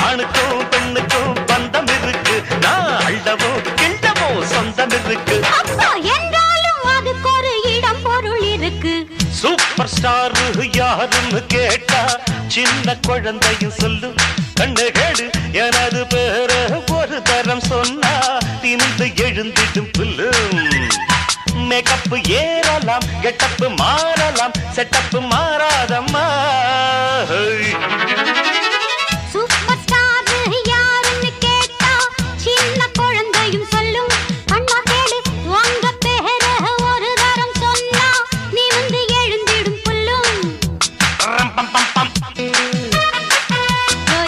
ஆணுக்கும் பெண்ணுக்கும் பந்தம் இருக்கு நான் அள்ளவோ கிண்டவோ சொந்தம் இருக்கு அப்பா என்றாலும் அதுக்கு ஒரு இடம் பொருள் இருக்கு சூப்பர் ஸ்டார் யாருன்னு கேட்டா சின்ன குழந்தையும் சொல்லு கண்ணு கேடு எனது பேர ஒரு தரம் சொன்னா திமிந்து எழுந்திடும் புல்லு மேக்கப் ஏறலாம் கெட்டப் மாறலாம் செட்டப் மாறாதம்மா